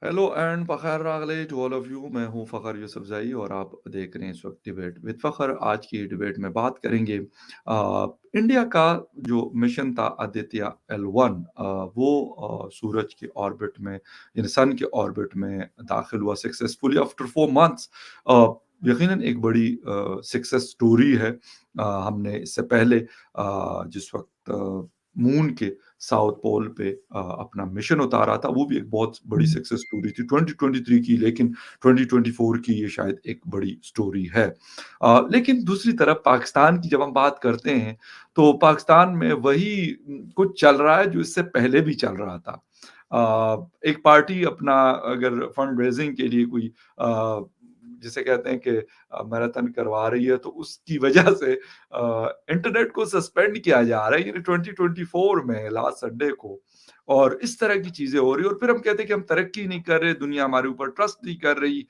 Hello and Fakhar रागले to all of you. मैं हूं फ़खर यूसुफज़ई और आप देख रहे हैं इस वक्त डिबेट विद फ़खर। आज की डिबेट में बात करेंगे इंडिया का जो मिशन था आदित्य L1, वो सूरज के ऑर्बिट में यानी सन के ऑर्बिट में दाखिल हुआ सक्सेसफुली आफ्टर 4 मंथ्स। यकीनन एक बड़ी सक्सेस स्टोरी है। हमने इससे पहले जिस वक्त मून के साउथ पोल पे अपना मिशन उतारा था, वो भी एक बहुत बड़ी सक्सेस स्टोरी थी 2023 की, लेकिन 2024 की ये शायद एक बड़ी स्टोरी है। लेकिन दूसरी तरफ पाकिस्तान की जब हम बात करते हैं, तो पाकिस्तान में वही कुछ चल रहा है जो इससे पहले भी चल रहा था। एक पार्टी अपना अगर फंड रेजिंग के लिए कोई जिसे कहते हैं कि मैराथन करवा रही है, तो उसकी वजह से इंटरनेट को सस्पेंड किया जा रहा है यानी 2024 में लास्ट संडे को। और इस तरह की चीजें हो रही है और फिर हम कहते हैं कि हम तरक्की नहीं कर रहे, दुनिया हमारे ऊपर ट्रस्ट नहीं कर रही।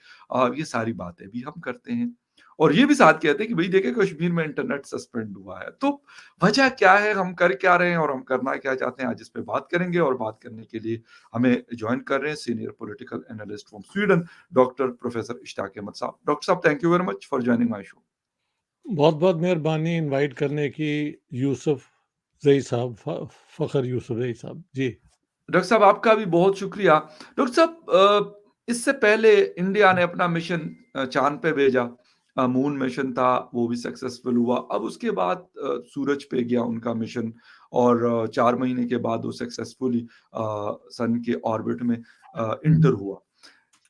ये सारी बातें भी हम करते हैं और ये भी साथ कहते हैं कि भाई देखे कश्मीर में इंटरनेट सस्पेंड हुआ है, तो वजह क्या है, हम कर क्या रहे हैं और हम करना क्या चाहते हैं, आज इस पे बात करेंगे। और बात करने के लिए हमें ज्वाइन कर रहे हैं senior political analyst from Sweden, doctor professor Ishtiaq Ahmed साहब। डॉक्टर साहब, thank you very much for joining my show. बहुत-बहुत मेहरबानी इनवाइट करने की यूसुफ ज़ई साहब, फ़खर यूसुफ ज़ई साहब। जी। डॉक्टर साहब, आपका भी बहुत शुक्रिया। डॉक्टर साहब, इससे पहले इंडिया ने अपना मिशन चांद पे भेजा। मून मिशन था, वो भी सक्सेसफुल हुआ। अब उसके बाद सूरज पे गया उनका मिशन और 4 महीने के बाद वो सक्सेसफुली सन के ऑर्बिट में इंटर हुआ।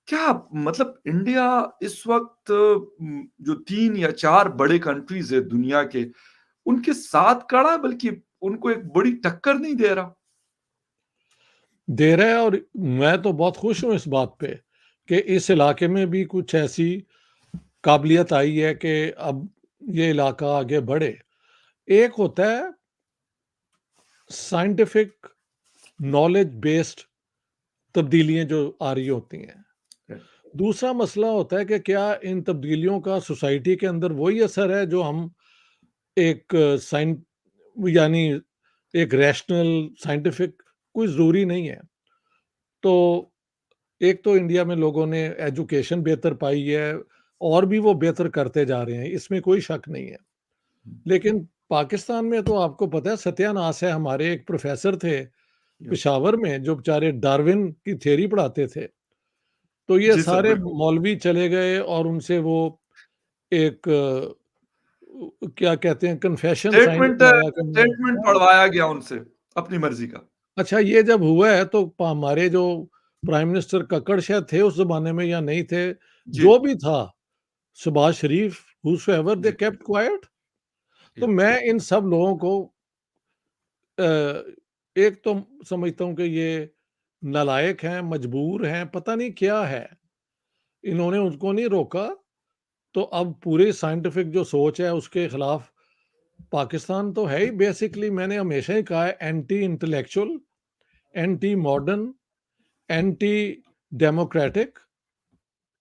क्या मतलब इंडिया इस वक्त जो 3 या 4 बड़े कंट्रीज है दुनिया के, उनके साथ खड़ा है, बल्कि उनको एक बड़ी टक्कर नहीं दे रहा? दे रहा है और मैं तो बहुत खुश हूँ इस बात पे कि इस इलाके में भी कुछ ऐसी काबिलियत आई है कि अब ये इलाका आगे बढ़े। एक होता है साइंटिफिक नॉलेज बेस्ड तब्दीलियाँ जो आ रही होती हैं। दूसरा मसला होता है कि क्या इन तब्दीलियों का सोसाइटी के अंदर वही असर है जो हम एक साइन यानी एक रैशनल साइंटिफिक कोई ज़रूरी नहीं है। तो एक तो इंडिया में लोगों ने एजुकेशन बेहतर पाई है और भी वो बेहतर करते जा रहे हैं, इसमें कोई शक नहीं है। लेकिन पाकिस्तान में तो आपको पता है सत्यानाश है। हमारे एक प्रोफ़ेसर थे पेशावर में जो बेचारे डार्विन की थ्योरी पढ़ाते थे। तो ये जी सर, सारे बिल्कुल। मौलवी चले गए और उनसे वो एक क्या कहते हैं कन्फेशन साइन स्टेटमेंट करवाया कि स्टेटमेंट मैं पढ़वाया गया उनसे, अपनी मर्ज़ी का। अच्छा ये जब हुआ है तो हमारे जो प्राइम मिनिस्टर कक्कड़ शायद थे उस ज़माने में या नहीं थे, जी, जो भी था, शहबाज शरीफ हूसोएवर दे जी, केप्ट क्वाइट। तो या मैं इन सब लोगों को अ, एक तो समझता हूँ कि ये नालायक हैं, मजबूर हैं, पता नहीं क्या है। इन्होंने उसको नहीं रोका, तो अब पूरी साइंटिफिक जो सोच है उसके खिलाफ पाकिस्तान तो है ही बेसिकली मैंने हमेशा ही कहा है anti intellectual, anti modern, anti democratic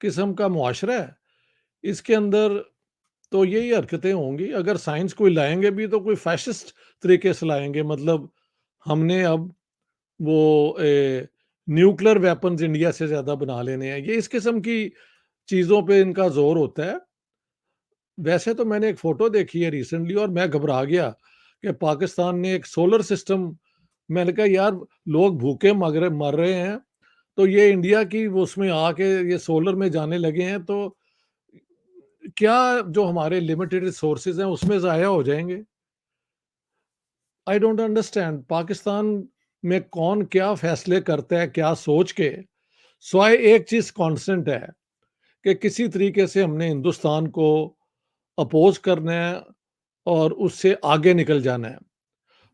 किस्म का मुआशरा है। इसके अंदर तो यही हरकतें होंगी। अगर साइंस कोई लाएँगे भी तो कोई फ़ैसिस्ट तरीके से लाएँगे। मतलब हमने अब वो न्यूक्लियर वेपन्स इंडिया से ज़्यादा बना लेने हैं। ये इस किस्म की चीज़ों पे इनका ज़ोर होता है। वैसे तो मैंने एक फ़ोटो देखी है रिसेंटली और मैं घबरा गया कि पाकिस्तान ने एक सोलर सिस्टम। मैंने कहा यार लोग भूखे मर रहे हैं, तो ये इंडिया की वो उसमें आके ये सोलर में जाने लगे हैं, तो क्या जो हमारे लिमिटेड रिसोर्सेज हैं उसमें ज़ाया हो जाएँगे? आई डोंट अंडरस्टैंड पाकिस्तान में कौन क्या फ़ैसले करता है, क्या सोच के? सिवाय एक चीज़ कांस्टेंट है कि किसी तरीके से हमने हिंदुस्तान को अपोज़ करना है और उससे आगे निकल जाना है।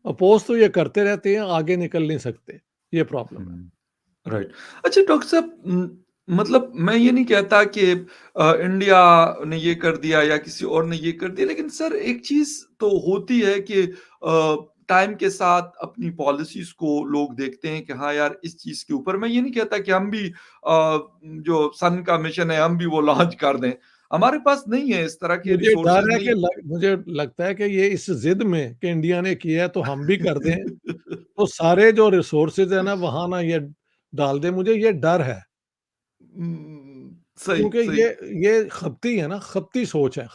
अपोज़ तो ये करते रहते हैं, आगे निकल नहीं सकते, ये प्रॉब्लम है। हुँ, राइट। अच्छा डॉक्टर साहब, मतलब मैं ये नहीं कहता कि इंडिया ने ये कर दिया या किसी और ने ये कर दिया, लेकिन सर एक चीज़ तो होती है कि टाइम के साथ अपनी पॉलिसीज़ को लोग देखते हैं कि हाँ यार, इस चीज़ के ऊपर मैं ये नहीं कहता कि हम भी जो सन का मिशन है, हम भी वो लॉन्च कर दें। हमारे पास नहीं है, इस तरह के मुझे डर रिसोर्सेज़ है नहीं। कि ल मुझे लगता है कि ये इस ज़िद में कि इंडिया ने किया है तो हम भी कर दें, तो सारे जो रिसोर्सेज़ है ना वहाँ ना ये डाल दें, मुझे ये डर है। सही, क्योंकि सही। ये खबती है ना, खबती सोच है,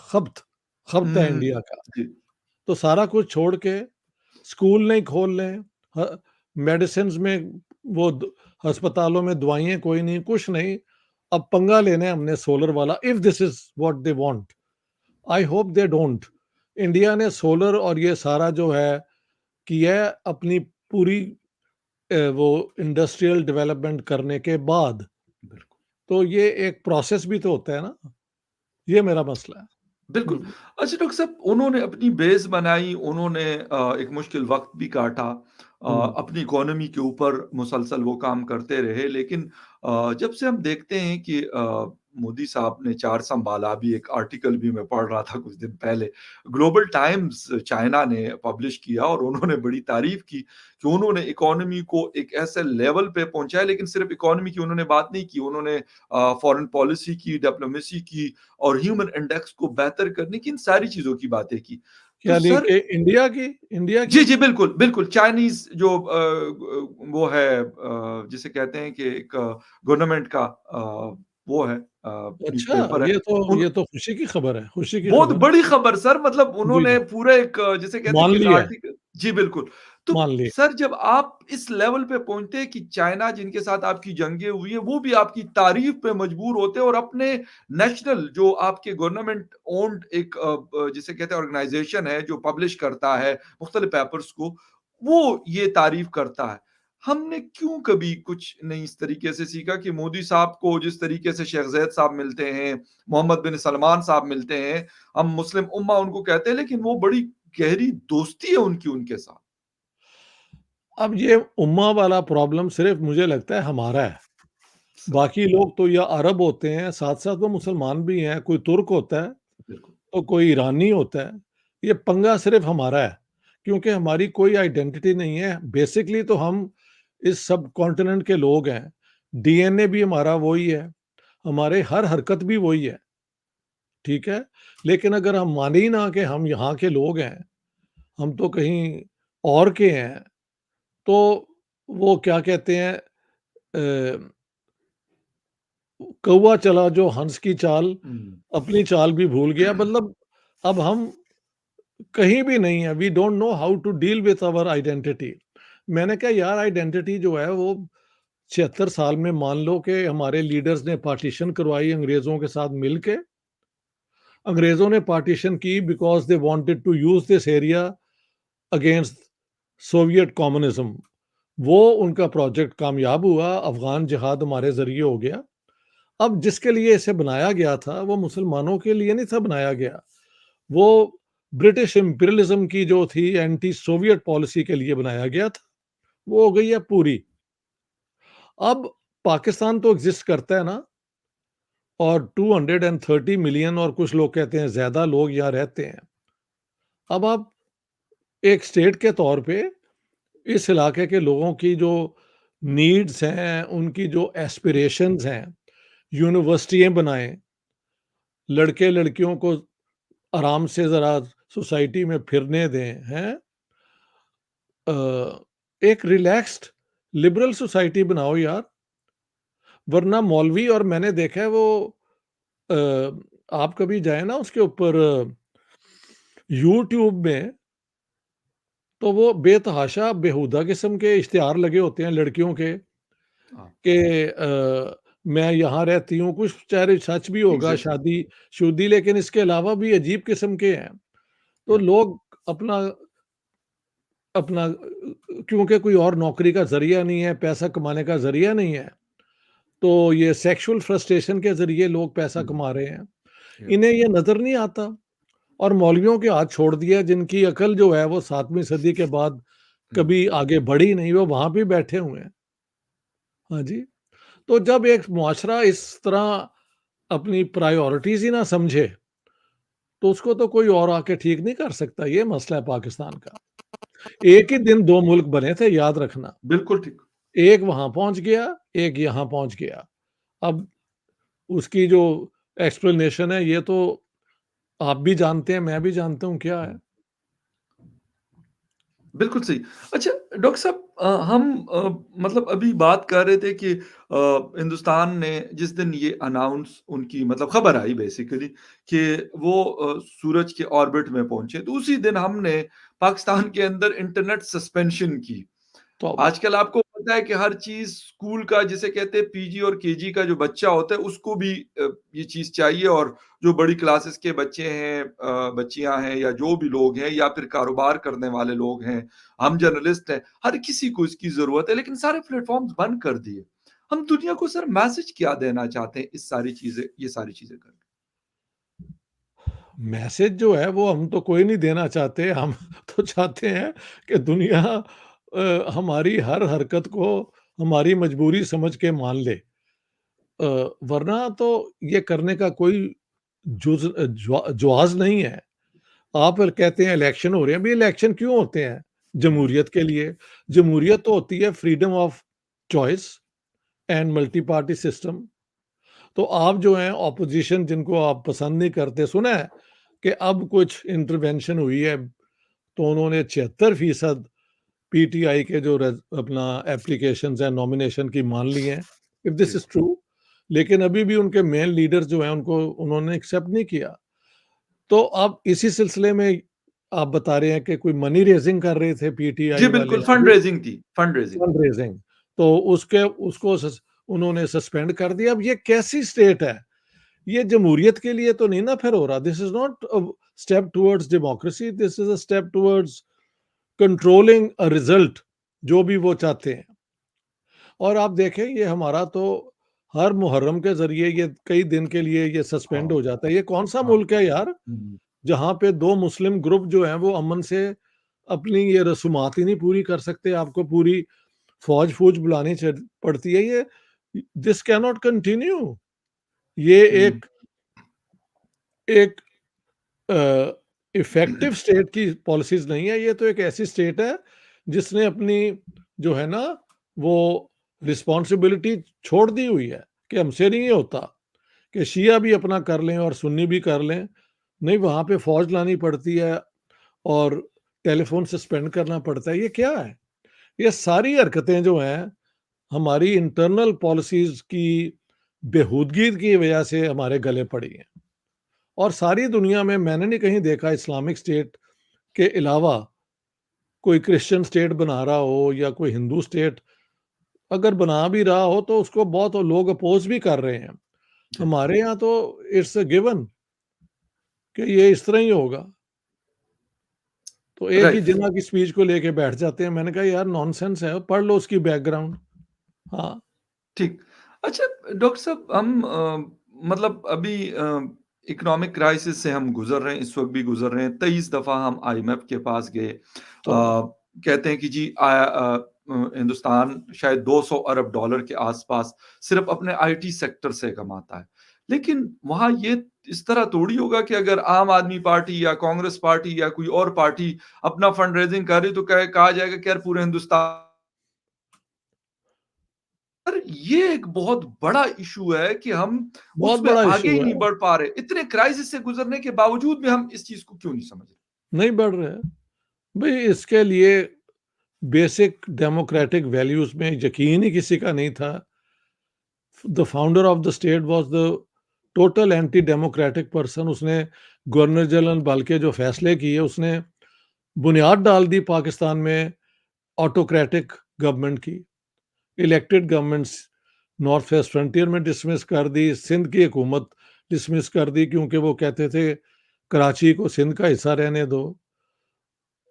खब्त है हुँ, इंडिया का। जी, तो सारा कुछ छोड़ के स्कूल नहीं खोल रहे, ह मेडिसिन्स में वो द अस्पतालों में दवाइयाँ कोई नहीं, कुछ नहीं। अब पंगा लेना है हमने सोलर वाला, if this is what they want, I hope they don't. India ने सोलर और ये सारा जो है किया है अपनी पूरी वो इंडस्ट्रियल डेवलपमेंट करने के बाद, बिल्कुल। तो ये एक प्रोसेस भी तो होता है ना, ये मेरा मसला है। बिल्कुल। हुँ, अच्छा डॉक्टर साहब उन्होंने अपनी बेस बनाई, उन्होंने एक मुश्किल वक़्त भी काटा। हुँ। अपनी इकोनॉमी के ऊपर मुसलसल वो काम करते रहे लेकिन जब से हम देखते हैं कि मोदी साहब ने 4 सँभाला, अभी एक आर्टिकल भी मैं पढ़ रहा था कुछ दिन पहले, ग्लोबल टाइम्स चाइना ने पब्लिश किया और उन्होंने बड़ी तारीफ़ की कि उन्होंने इकोनॉमी को एक ऐसे लेवल पे पहुँचाया लेकिन सिर्फ़ इकोनॉमी की उन्होंने बात नहीं की, उन्होंने फ़ॉरेन पॉलिसी की, डिप्लोमेसी की और ह्यूमन इंडेक्स को बेहतर करने की इन सारी चीज़ों की बातें की। तो यानी सर कि इंडिया जी, की? जी, बिल्कुल, बिल्कुल चाइनीज़ जो वो है जिसे कहते हैं कि एक गवर्नमेंट का वो है अच्छा, न्यूज़पेपर है। ये उन तो खुशी की खबर है, खुशी की बहुत खबर है। बड़ी खबर सर मतलब जी, उन्होंने जी, पूरा एक जिसे कहते हैं मान कि एक लिया है, आर्टिकल जी, बिल्कुल। तो मान लिया। सर जब आप इस लेवल पे पहुँचते हैं कि चाइना जिनके साथ आपकी जंगें हुई हैं, वो भी आपकी तारीफ़ पे मजबूर होते हैं और अपने नेशनल जो आपके गवर्नमेंट ओन्ड एक जिसे कहते हैं ऑर्गनाइज़ेशन है जो पब्लिश करता है मुख्तलिफ पेपर्स को, वो ये तारीफ़ करता है। हमने क्यों कभी कुछ नहीं इस तरीके से सीखा कि मोदी साहब को जिस तरीके से शेख ज़ायद साहब मिलते हैं, मोहम्मद बिन सलमान साहब मिलते हैं, हम मुस्लिम उम्मा उनको कहते हैं लेकिन वो बड़ी गहरी दोस्ती है उनकी उनके साथ। अब ये उम्मा वाला प्रॉब्लम सिर्फ़ मुझे लगता है हमारा है। सही, बाकी लोग तो या अरब होते हैं, साथ-साथ वो मुसलमान भी हैं, कोई तुर्क होता है, बिल्कुल। तो कोई ईरानी होता है। ये पंगा सिर्फ़ हमारा है, क्योंकि हमारी कोई आइडेंटिटी नहीं है। बेसिकली तो हम इस सब कॉन्टिनेंट के लोग हैं। डीएनए भी हमारा वही है, हमारे हर हरकत भी वही है, ठीक है? लेकिन अगर हम माने ही ना कि हम यहाँ के लोग हैं, हम तो कहीं और के हैं, तो वो क्या कहते हैं अ, कौवा चला जो हंस की चाल, हुँ, अपनी चाल भी भूल गया। मतलब अब हम कहीं भी नहीं है, we don't know how to deal with our identity. मैंने कहा यार आइडेंटिटी जो है वो 76 साल में मान लो कि हमारे लीडर्स ने पार्टीशन करवाई अंग्रेज़ों के साथ मिलके। अंग्रेज़ों ने पार्टीशन की because they wanted to use this area against Soviet communism. वो उनका प्रोजेक्ट कामयाब हुआ, अफ़गान जिहाद हमारे ज़रिए हो गया। अब जिसके लिए इसे बनाया गया था, वो मुसलमानों के लिए नहीं था बनाया गया। वो ब्रिटिश इम्पीरियलिज़्म की जो थी एंटी सोवियत पॉलिसी के लिए बनाया गया था, वो हो गई है पूरी। अब पाकिस्तान तो एक्ज़िस्ट करता है ना और 230 मिलियन और कुछ लोग कहते हैं ज़्यादा लोग यहाँ रहते हैं। अब आप एक स्टेट के तौर पे इस इलाके के लोगों की जो नीड्स हैं, उनकी जो एस्पिरेशंस हैं, यूनिवर्सिटियाँ बनाएँ, लड़के-लड़कियों को आराम से ज़रा सोसाइटी में फिरने दें, हैं? अ, एक रिलैक्स्ड लिबरल सोसाइटी बनाओ यार, वरना मौलवी और मैंने देखा है वो अ, आप कभी जाएँ ना उसके ऊपर यूट्यूब में, तो वो बेतहाशा बेहुदा किस्म के इश्तिहार लगे होते हैं लड़कियों के हाँ, कि मैं यहाँ रहती हूँ, कुछ चाहे सच भी होगा एग्ज़ैक्टली शादी-शुदी लेकिन इसके अलावा भी अजीब किस्म के हैं। तो या लोग अपना अपना क्योंकि कोई और नौकरी का ज़रिया नहीं है, पैसा कमाने का ज़रिया नहीं है, तो ये सेक्सुअल फ्रस्ट्रेशन के ज़रिए लोग पैसा हुँ, कमा रहे हैं। या इन्हें ये नज़र नहीं आता और मौलवियों के हाथ छोड़ दिया जिनकी अकल जो है वो 7वीं सदी के बाद हुँ, कभी आगे बढ़ी नहीं, वो वहाँ पे बैठे हुए हैं। हाँ जी, तो जब एक मुआशरा इस तरह अपनी प्रायोरिटीज़ ही ना समझे, तो उसको तो कोई और आके ठीक नहीं कर सकता, ये मसला है पाकिस्तान का। एक ही दिन 2 मुल्क बने थे याद रखना, बिल्कुल ठीक। एक वहाँ पहुँच गया, एक यहाँ पहुँच गया। अब उसकी जो एक्सप्लेनेशन है ये तो आप भी जानते हैं, मैं भी जानता हूँ क्या है। हुँ, बिल्कुल सही। अच्छा डॉक्टर साहब हम मतलब अभी बात कर रहे थे कि हिंदुस्तान ने जिस दिन ये अनाउंस उनकी मतलब खबर आई बेसिकली कि वो सूरज के ऑर्बिट में पहुंचे, तो उसी दिन हमने पाकिस्तान के अंदर इंटरनेट सस्पेंशन की। तौबा! आजकल आपको पता है कि हर चीज़ स्कूल का जिसे कहते हैं पीजी और केजी का जो बच्चा होता है उसको भी ये चीज़ चाहिए, और जो बड़ी क्लासेस के बच्चे हैं, बच्चियाँ हैं या जो भी लोग हैं या फिर कारोबार करने वाले लोग हैं, हम जर्नलिस्ट हैं, हर किसी को इसकी ज़रूरत है, लेकिन सारे प्लेटफ़ॉर्म्स बंद कर दिए। हम दुनिया को सर मैसेज क्या देना चाहते हैं ये सारी चीज़ें करके? मैसेज जो है वो हम तो कोई नहीं देना चाहते, हम तो चाहते हैं कि दुनिया हमारी हर हरकत को हमारी मजबूरी समझ के मान ले। वरना तो ये करने का कोई जवाज़ नहीं है। आप कहते हैं इलेक्शन हो रहे हैं, भई इलेक्शन क्यों होते हैं? हुँ, जमहूरियत के लिए। जमहूरियत तो होती है freedom of choice and multi party system. तो आप जो हैं ऑपोजिशन जिनको आप पसंद नहीं करते, सुना है कि अब कुछ इंटरवेंशन हुई है, तो उन्होंने 76% पीटीआई के जो अपना एप्लीकेशंस हैं नॉमिनेशन की मान ली हैं। इफ दिस जी। इज ट्रू, लेकिन अभी भी उनके मेन लीडर जो हैं उनको उन्होंने एक्सेप्ट नहीं किया। तो अब इसी सिलसिले में आप बता रहे हैं कि कोई मनी रेजिंग कर रहे थे जी, पीटीआई वाले बिल्कुल फंड अभी, रेज़िंग थी, फंड रेज़िंग। फंड रेजिंग, तो उसके उसको उन्होंने सस्पेंड कर दिया। अब ये कैसी स्टेट है? ये जमहूरियत के लिए तो नहीं ना फिर हो रहा। This is not a step towards democracy, this is a step towards controlling a result, जो भी वो चाहते हैं। और आप देखें ये हमारा तो हर मुहर्रम के जरिए ये कई दिन के लिए ये सस्पेंड हाँ, हो जाता है। ये कौन सा हाँ। मुल्क है यार, हुँ, जहाँ पे दो मुस्लिम ग्रुप जो हैं वो अमन से अपनी ये रसूमात ही नहीं पूरी कर सकते, आपको पूरी फौज फूज बुलानी पड़ती है। ये दिस कैनॉट कंटिन्यू। ये हुँ। एक एक इफ़ेक्टिव स्टेट की पॉलिसीज़ नहीं है, ये तो एक ऐसी स्टेट है जिसने अपनी जो है ना वो रिस्पॉन्सिबिलिटी छोड़ दी हुई है कि हमसे नहीं होता कि शिया भी अपना कर लें और सुन्नी भी कर लें। नहीं, वहाँ पे फ़ौज लानी पड़ती है और टेलीफ़ोन सस्पेंड करना पड़ता है। ये क्या है? ये सारी हरकतें जो हैं हमारी इंटरनल पॉलिसीज़ की बेहूदगी की वजह से हमारे गले पड़ी हैं। और सारी दुनिया में मैंने नहीं कहीं देखा इस्लामिक स्टेट के अलावा कोई क्रिश्चियन स्टेट बना रहा हो या कोई हिंदू स्टेट अगर बना भी रहा हो तो उसको बहुत लोग अपोज भी कर रहे हैं। जी, हमारे यहाँ तो इट्स अ गिवन कि ये इस तरह ही होगा। तो एक ही राइट, जिन्ना की स्पीच को लेके बैठ जाते हैं। मैंने कहा यार नॉनसेंस है, पढ़ लो उसकी बैकग्राउंड। हाँ, ठीक। अच्छा डॉक्टर साहब, हम मतलब अभी इकोनॉमिक क्राइसिस से हम गुज़र रहे हैं, इस वक़्त भी गुज़र रहे हैं। 23 दफ़ा हम आईएमएफ के पास गए। तौबा! कहते हैं कि जी हिंदुस्तान शायद 200 अरब डॉलर के आस-पास सिर्फ़ अपने आईटी सेक्टर से कमाता है। लेकिन वहाँ ये इस तरह थोड़ी होगा कि अगर आम आदमी पार्टी या कांग्रेस पार्टी या कोई और पार्टी अपना फंड रेज़िंग कर रही है तो कहा जाएगा कि यार पूरे हिंदुस्तान। सर, ये एक बहुत बड़ा इश्यू है कि हम बहुत उसमें बड़ा आगे इश्यू ही है, नहीं बढ़ पा रहे। इतने क्राइसिस से गुज़रने के बावजूद भी हम इस चीज़ को क्यों नहीं समझ रहे? नहीं बढ़ रहे हैं। भई इसके लिए बेसिक डेमोक्रेटिक वैल्यूज़ में यकीन ही किसी का नहीं था। The founder of the state was the total anti democratic person. उसने गवर्नर जनरल बन के जो फैसले किए, उसने बुनियाद डाल दी पाकिस्तान में ऑटोक्रेटिक गवर्नमेंट की। Elected governments north west frontier में डिसमिस कर दी, सिंध की हुकूमत डिसमिस कर दी क्योंकि वो कहते थे कराची को सिंध का हिस्सा रहने दो।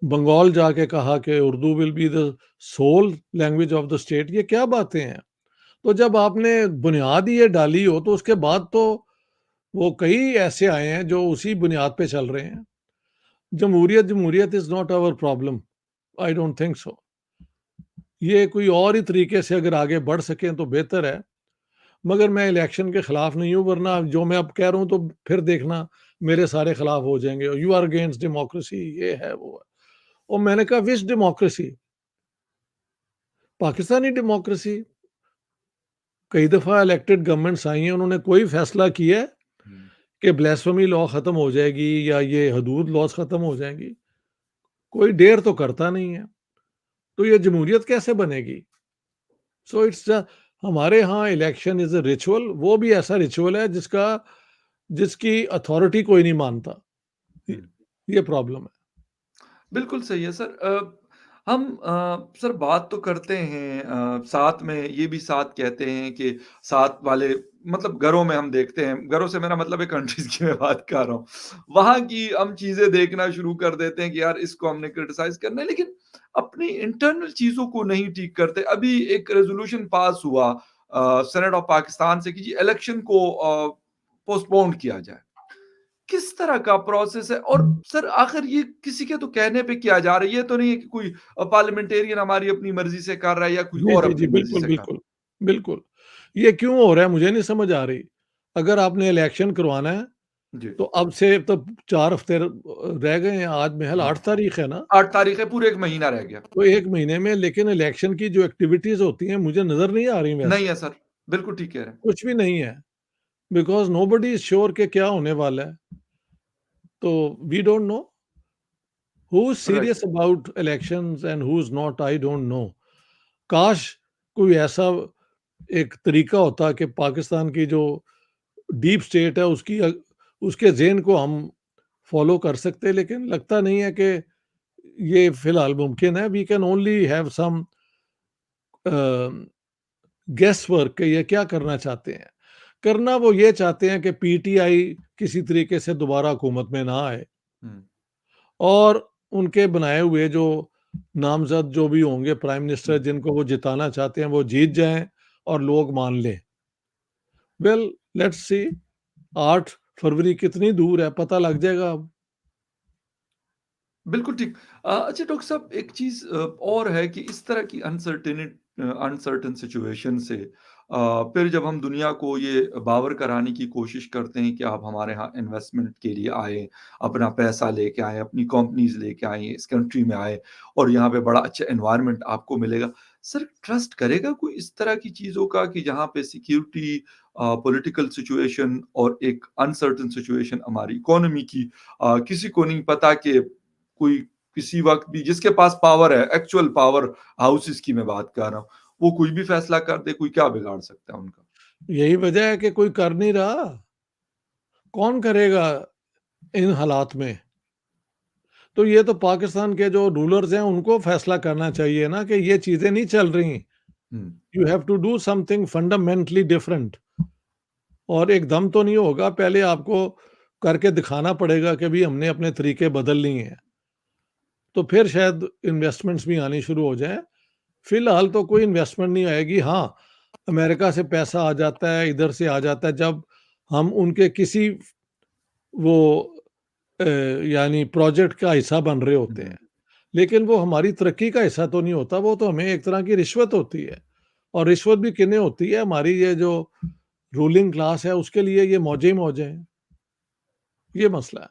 बंगाल जाके कहा कि Urdu will be the sole language of the state. ये क्या बातें हैं? तो जब आपने बुनियाद ही ये डाली हो तो उसके बाद तो वो कई ऐसे आए हैं जो उसी बुनियाद पे चल रहे हैं। जमहूरियत जमहूरियत is not our problem, I don't think so. ये कोई और ही तरीके से अगर आगे बढ़ सकें तो बेहतर है। मगर मैं इलेक्शन के खिलाफ नहीं हूँ, वरना जो मैं अब कह रहा हूँ तो फिर देखना मेरे सारे खिलाफ हो जाएंगे, यू आर अगेंस्ट डेमोक्रेसी, ये है वो है। और मैंने कहा विच डेमोक्रेसी? पाकिस्तानी डेमोक्रेसी। कई दफा इलेक्टेड गवर्नमेंट्स आई हैं, उन्होंने कोई फैसला किया है हुँ, कि ब्lasphemy लॉ खत्म हो जाएगी या ये हदूद लॉज खत्म हो जाएंगी? कोई डेयर तो करता नहीं है। तो ये जमहूरियत कैसे बनेगी? सो इट्स हमारे यहाँ इलेक्शन इज़ अ रिचुअल, वो भी ऐसा रिचुअल है जिसकी अथॉरिटी कोई नहीं मानता। ये हुँ। ये प्रॉब्लम है। बिल्कुल सही है सर। हम सर बात तो करते हैं साथ में ये भी साथ कहते हैं कि साथ वाले मतलब घरों में हम देखते हैं, घरों से मेरा मतलब है कंट्रीज़ की मैं बात कर रहा हूँ। वहाँ की हम चीज़ें देखना शुरू कर देते हैं कि यार इसको हमने क्रिटिसाइज़ करना है, लेकिन अपनी इंटरनल चीज़ों को नहीं ठीक करते। अभी एक रेज़ोल्यूशन पास हुआ सेनेट ऑफ पाकिस्तान से कि जी इलेक्शन को पोस्टपोन किया जाए। किस तरह का प्रोसेस है? और सर आखिर ये किसी के तो कहने पे किया जा रहा है, ये तो नहीं है कि कोई पार्लियामेंटेरियन हमारी अपनी मर्ज़ी से कर रहा है या कोई जी, और जी, जी, अपनी मर्ज़ी बिल्कुल, से कर रहा बिल्कुल, बिल्कुल। ये क्यों हो रहा है मुझे नहीं समझ आ रही। अगर आपने इलेक्शन करवाना है, है। जी, तो अब से तो 4 हफ्ते रह गए हैं, आज महज़ हाँ। 8 तारीख है ना? 8 तारीख है, पूरे 1 महीना रह गया। तो 1 महीने में लेकिन इलेक्शन की जो एक्टिविटीज़ होती हैं, मुझे नज़र नहीं आ रही नहीं वैसे, है सर, बिल्कुल ठीक कह रहे हैं। कुछ भी नहीं है। बिकॉज़ नोबडी इज़ श्योर कि क्या होने वाला है। तो we don't know who is right. Serious about elections and who is not, I don't know. काश कोई ऐसा एक तरीका होता कि पाकिस्तान की जो डीप स्टेट है उसके ज़ेन को हम फ़ॉलो कर सकते, लेकिन लगता नहीं है कि ये फ़िलहाल मुमकिन है। We can only have some uh, guess work कि ये क्या करना चाहते हैं। करना वो ये चाहते हैं कि पीटीआई किसी तरीके से दोबारा हुकूमत में ना आए हुँ, और उनके बनाए हुए जो नामज़द जो भी होंगे प्राइम मिनिस्टर हुँ। जिनको वो जिताना चाहते हैं, वो जीत जाएँ और लोग मान लें। वेल, लेट्स सी 8 फरवरी कितनी दूर है, पता लग जाएगा अब। बिल्कुल ठीक। अच्छा डॉक्टर साहब एक चीज़ और है कि इस तरह की अनसर्टेन सिचुएशन से फिर जब हम दुनिया को ये बावर कराने की कोशिश करते हैं कि आप हमारे यहाँ इन्वेस्टमेंट के लिए आएँ, अपना पैसा लेके आएँ, अपनी कंपनीज़ लेके आएँ, इस कंट्री में आएँ और यहाँ पे बड़ा अच्छा एनवायरनमेंट आपको मिलेगा। सर ट्रस्ट करेगा कोई इस तरह की चीज़ों का कि जहाँ पे सिक्योरिटी पॉलिटिकल सिचुएशन और एक अनसर्टेन सिचुएशन हमारी इकोनॉमी की किसी को नहीं पता कि कोई किसी वक़्त भी जिसके पास पावर है, एक्चुअल पावर हाउसेस की मैं बात कर रहा हूँ, वो कुछ भी फैसला कर दे, कोई क्या बिगाड़ सकता है उनका? यही वजह है कि कोई कर नहीं रहा। कौन करेगा इन हालात में? तो ये तो पाकिस्तान के जो रूलर्स हैं उनको फैसला करना चाहिए ना कि ये चीज़ें नहीं चल रही। हुँ, you have to do something fundamentally different और एकदम तो नहीं होगा, पहले आपको करके दिखाना पड़ेगा कि भई हमने अपने तरीके बदल लिए हैं। तो फिर शायद इन्वेस्टमेंट्स भी आनी शुरू हो जाएँ। फिलहाल तो कोई इन्वेस्टमेंट नहीं आएगी। हाँ, अमेरिका से पैसा आ जाता है, इधर से आ जाता है जब हम उनके किसी वो यानी प्रोजेक्ट का हिस्सा बन रहे होते हुँ, हैं। लेकिन वो हमारी तरक्की का हिस्सा तो नहीं होता, वो तो हमें एक तरह की रिश्वत होती है। और रिश्वत भी किन्हें होती है? हमारी ये जो रूलिंग क्लास है उसके लिए ये मौजें ही मौजें हैं। ये मसला है।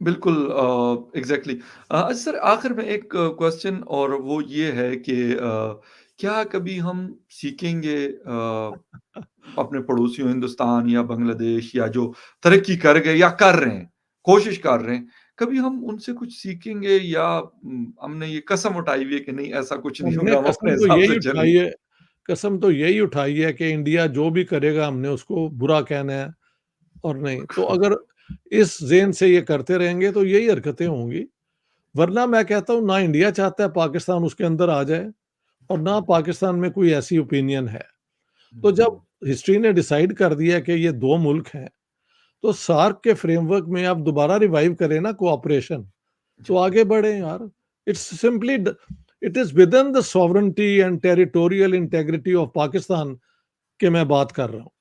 बिल्कुल एग्ज़ैक्टली। अच्छा सर आखिर में एक क्वेश्चन और वो ये है कि क्या कभी हम सीखेंगे अपने पड़ोसियों हिंदुस्तान या बांग्लादेश या जो तरक्की कर गए या कर रहे हैं, कोशिश कर रहे हैं, कभी हम उनसे कुछ सीखेंगे या हमने ये कसम उठाई हुई है कि नहीं ऐसा कुछ नहीं हमने होगा, हम अपने कसम तो हिसाब यही से उठाई चलेंगे? है कसम तो यही उठाई है कि इंडिया जो भी करेगा हमने उसको बुरा कहना है और नहीं। तो अगर इस ज़ेन से ये करते रहेंगे तो यही हरकतें होंगी। वरना मैं कहता हूँ ना इंडिया चाहता है पाकिस्तान उसके अंदर आ जाए और ना पाकिस्तान में कोई ऐसी ओपिनियन है। तो जब हुँ, हिस्ट्री ने डिसाइड कर दिया कि ये 2 मुल्क हैं, तो सार्क के फ्रेमवर्क में आप दोबारा रिवाइव करें ना कोऑपरेशन, तो जी, आगे बढ़ें यार। इट्स सिंपली ड it is within the sovereignty and territorial integrity of Pakistan कि मैं बात कर रहा हूँ।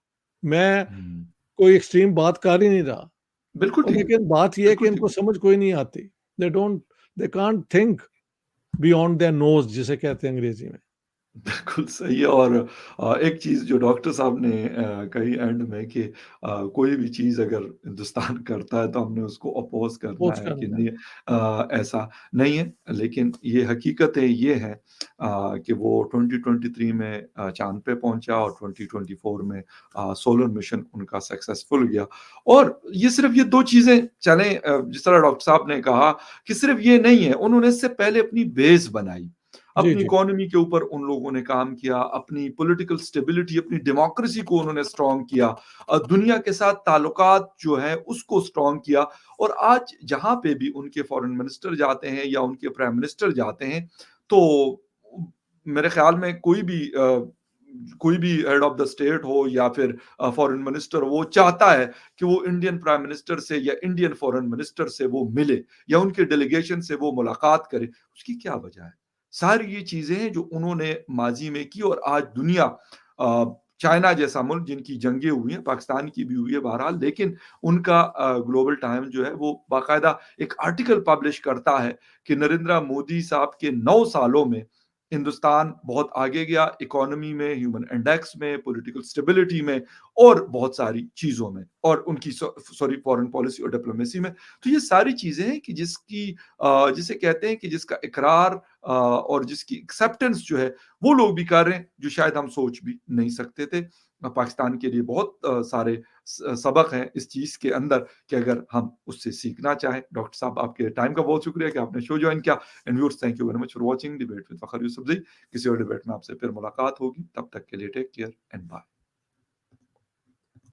मैं हुँ, कोई एक्सट्रीम बात कर ही नहीं रहा। बिल्कुल और ठीक, लेकिन बात ये है कि बिल्कुल इनको ठीक। समझ कोई नहीं आती। They can't think beyond their nose जिसे कहते हैं अंग्रेज़ी में। बिल्कुल सही है और एक चीज़ जो डॉक्टर साहब ने कही एंड में कि कोई भी चीज़ अगर हिंदुस्तान करता है तो हमने उसको अपोज़ करना अपोज़ है कि करना है। नहीं ऐसा नहीं है। लेकिन ये हकीकतें ये हैं कि वो 2023 में चाँद पे पहुँचा और 2024 में सोलर मिशन उनका सक्सेसफुल गया। और ये सिर्फ़ ये 2 चीज़ें चलें जिस तरह डॉक्टर साहब ने कहा कि सिर्फ़ ये नहीं है, उन्होंने इससे पहले अपनी बेस बनाई। जी, अपनी जी। इकोनॉमी के ऊपर उन लोगों ने काम किया, अपनी पॉलिटिकल स्टेबिलिटी, अपनी डेमोक्रेसी को उन्होंने स्ट्रॉन्ग किया दुनिया के साथ ताल्लुकात जो है उसको स्ट्रॉन्ग किया और आज जहाँ पे भी उनके फॉरेन मिनिस्टर जाते हैं या उनके प्राइम मिनिस्टर जाते हैं, तो मेरे ख़्याल में कोई भी हेड ऑफ द स्टेट हो या फिर फॉरेन मिनिस्टर वो चाहता है कि वो इंडियन प्राइम मिनिस्टर से या इंडियन फॉरेन मिनिस्टर से वो मिले या उनके डेलीगेशन से वो मुलाकात करे। उसकी क्या वजह है? सारी ये चीज़ें हैं जो उन्होंने माज़ी में की और आज दुनिया चाइना जैसा मुल्क जिनकी जंगें हुई हैं, पाकिस्तान की भी हुई है बहरहाल, लेकिन उनका ग्लोबल टाइम जो है वो बाकायदा एक आर्टिकल पब्लिश करता है कि नरेंद्र मोदी साहब के 9 सालों में हिंदुस्तान बहुत आगे गया इकोनॉमी में, ह्यूमन इंडेक्स में, पॉलिटिकल स्टेबिलिटी में और बहुत सारी चीज़ों में और उनकी सॉरी फॉरेन पॉलिसी और डिप्लोमेसी में। तो ये सारी चीज़ें हैं कि जिसे कहते हैं कि जिसका इकरार और जिसकी एक्सेप्टेंस जो है वो लोग भी कर रहे हैं जो शायद हम सोच भी नहीं सकते थे। पाकिस्तान के लिए बहुत सारे सबक हैं इस चीज़ के अंदर कि अगर हम उससे सीखना चाहें। डॉक्टर साहब आपके टाइम का बहुत शुक्रिया कि आपने शो जॉइन किया and viewers thank you very much for watching debate with Fakhar Yousafzai. किसी और डिबेट में आपसे फिर मुलाकात होगी। तब तक के लिए टेक केयर एंड बाय।